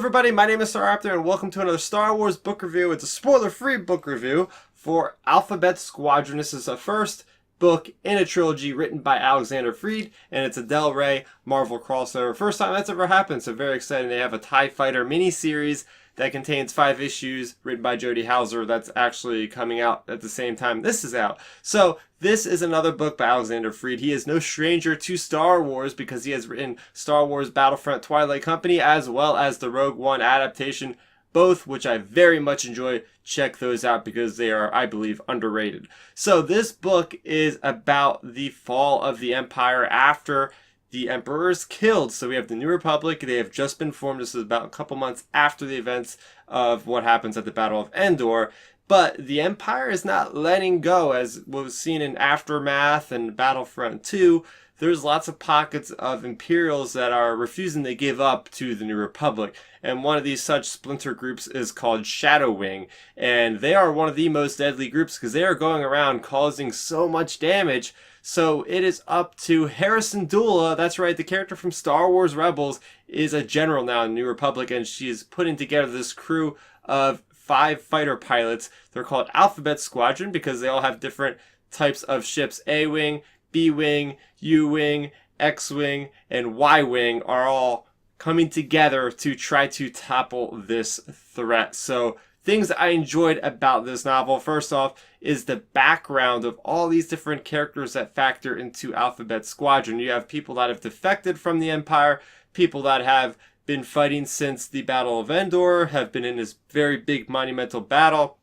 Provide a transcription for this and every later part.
everybody, my name is Starrapter and welcome to another Star Wars book review. It's a spoiler-free book review for Alphabet Squadron. This is the first book in a trilogy written by Alexander Freed, and it's a Del Rey Marvel crossover. First time that's ever happened, so very exciting. They have a TIE Fighter mini-series that contains 5 issues written by Jody Houser that's actually coming out at the same time this is out. So this is another book by Alexander Freed. He is no stranger to Star Wars because he has written Star Wars Battlefront Twilight Company as well as the Rogue One adaptation, both which I very much enjoy. Check those out because they are, I believe, underrated. So this book is about the fall of the Empire after the Emperor is killed. So we have the New Republic. They have just been formed. This is about a couple months after the events of what happens at the Battle of Endor. But the Empire is not letting go, as was seen in Aftermath and Battlefront 2. There's lots of pockets of Imperials that are refusing to give up to the New Republic. And one of these such splinter groups is called Shadow Wing. And they are one of the most deadly groups because they are going around causing so much damage. So it is up to Harrison Dula, that's right, the character from Star Wars Rebels, is a general now in the New Republic, and she is putting together this crew of 5 fighter pilots. They're called Alphabet Squadron because they all have different types of ships. A-Wing, B-Wing, U-Wing, X-Wing, and Y-Wing are all coming together to try to topple this threat. So things I enjoyed about this novel, first off, is the background of all these different characters that factor into Alphabet Squadron. You have people that have defected from the Empire, people that have been fighting since the Battle of Endor, have been in this very big monumental battle.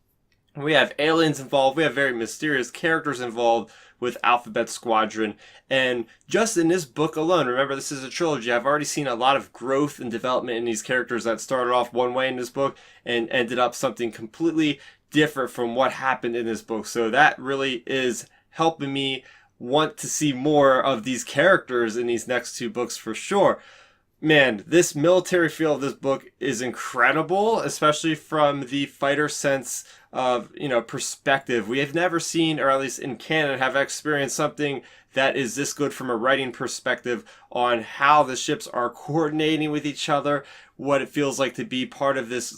We have aliens involved, we have very mysterious characters involved with Alphabet Squadron. And just in this book alone, remember this is a trilogy, I've already seen a lot of growth and development in these characters that started off one way in this book and ended up something completely different from what happened in this book. So that really is helping me want to see more of these characters in these next 2 books for sure. Man, this military feel of this book is incredible, especially from the fighter sense of, perspective. We have never seen, or at least in canon, have experienced something that is this good from a writing perspective on how the ships are coordinating with each other, what it feels like to be part of this,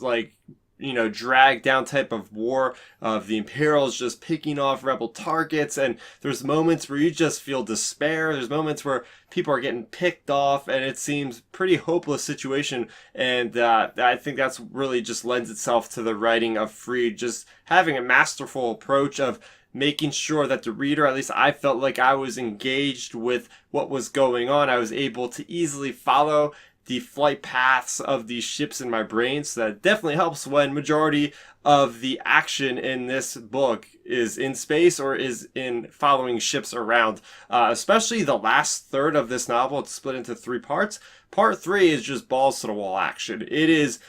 drag down type of war of the Imperials just picking off rebel targets. And there's moments where you just feel despair. There's moments where people are getting picked off and it seems pretty hopeless situation. And I think that's really just lends itself to the writing of Freed, just having a masterful approach of making sure that the reader, at least I felt like I was engaged with what was going on. I was able to easily follow the flight paths of these ships in my brain, so that definitely helps when majority of the action in this book is in space or is in following ships around. Especially the last third of this novel, it's split into 3 parts. Part 3 is just balls to the wall action. It is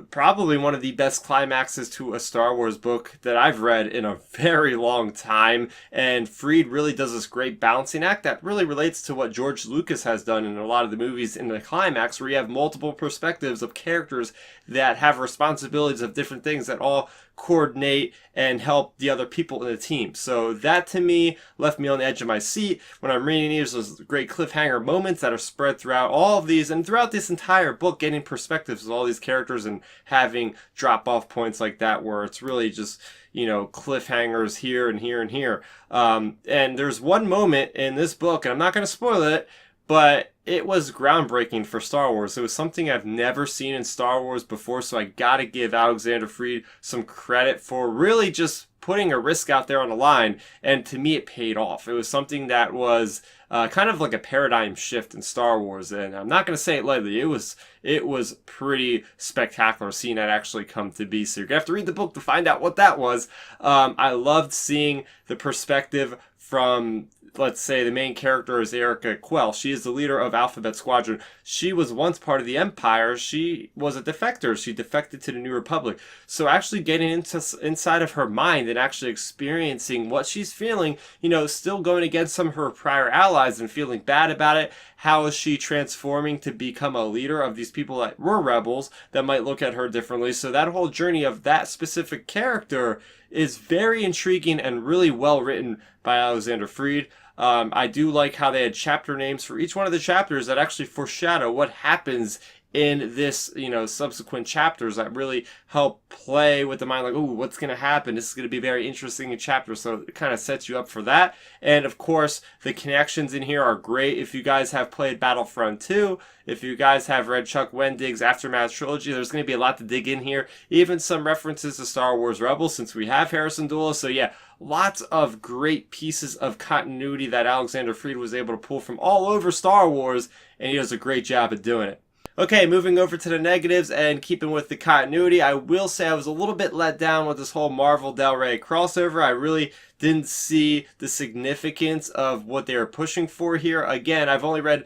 probably one of the best climaxes to a Star Wars book that I've read in a very long time, and Freed really does this great balancing act that really relates to what George Lucas has done in a lot of the movies in the climax, where you have multiple perspectives of characters that have responsibilities of different things that all coordinate and help the other people in the team. So that to me left me on the edge of my seat when I'm reading these. Those great cliffhanger moments that are spread throughout all of these and throughout this entire book, getting perspectives of all these characters and having drop off points like that where it's really just cliffhangers here and here and here. And there's one moment in this book, and I'm not going to spoil it, but it was groundbreaking for Star Wars. It was something I've never seen in Star Wars before, so I gotta give Alexander Freed some credit for really just putting a risk out there on the line, and to me it paid off. It was something that was kind of like a paradigm shift in Star Wars, and I'm not going to say it lightly. It was pretty spectacular seeing that actually come to be, so you're going to have to read the book to find out what that was. I loved seeing the perspective from, let's say, the main character is Erica Quell. She is the leader of Alphabet Squadron. She was once part of the Empire. She was a defector. She defected to the New Republic. So actually getting inside of her mind and actually experiencing what she's feeling, still going against some of her prior allies and feeling bad about it. How is she transforming to become a leader of these people that were rebels that might look at her differently? So that whole journey of that specific character is very intriguing and really well written by Alexander Freed. I do like how they had chapter names for each one of the chapters that actually foreshadow what happens in this, subsequent chapters that really help play with the mind, like, oh, what's going to happen? This is going to be very interesting in chapters, so it kind of sets you up for that. And of course, the connections in here are great. If you guys have played Battlefront 2, if you guys have read Chuck Wendig's Aftermath Trilogy, there's going to be a lot to dig in here. Even some references to Star Wars Rebels, since we have Harrison Dula. So yeah, lots of great pieces of continuity that Alexander Freed was able to pull from all over Star Wars, and he does a great job at doing it. Okay, moving over to the negatives and keeping with the continuity, I will say I was a little bit let down with this whole Marvel Del Rey crossover. I really didn't see the significance of what they were pushing for here. Again, I've only read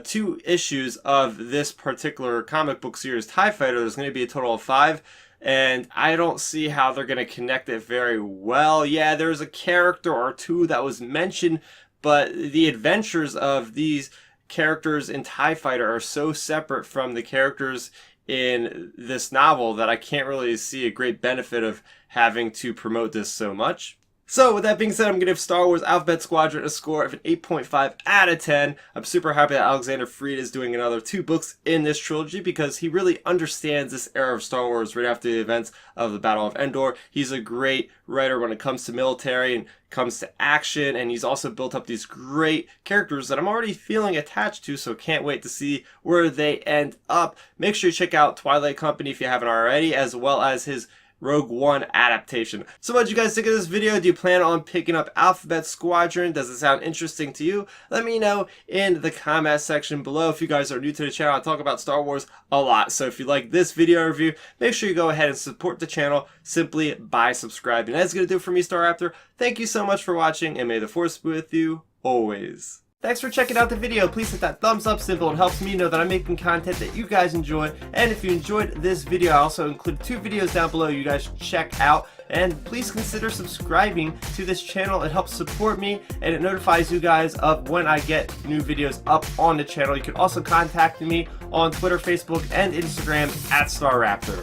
2 issues of this particular comic book series, TIE Fighter. There's going to be a total of 5. And I don't see how they're going to connect it very well. Yeah, there's a character or 2 that was mentioned, but the adventures of these characters in TIE Fighter are so separate from the characters in this novel that I can't really see a great benefit of having to promote this so much. So with that being said, I'm going to give Star Wars Alphabet Squadron a score of an 8.5 out of 10. I'm super happy that Alexander Freed is doing another 2 books in this trilogy because he really understands this era of Star Wars right after the events of the Battle of Endor. He's a great writer when it comes to military and comes to action, and he's also built up these great characters that I'm already feeling attached to, so can't wait to see where they end up. Make sure you check out Twilight Company if you haven't already, as well as his Rogue One adaptation. So what did you guys think of this video? Do you plan on picking up Alphabet Squadron? Does it sound interesting to you? Let me know in the comment section below. If you guys are new to the channel, I talk about Star Wars a lot. So if you like this video review, make sure you go ahead and support the channel simply by subscribing. That's going to do it for me, Starrapter. Thank you so much for watching, and may the Force be with you always. Thanks for checking out the video. Please hit that thumbs up symbol. It helps me know that I'm making content that you guys enjoy. And if you enjoyed this video, I also include 2 videos down below you guys should check out. And please consider subscribing to this channel. It helps support me, and it notifies you guys of when I get new videos up on the channel. You can also contact me on Twitter, Facebook, and Instagram at Starrapter.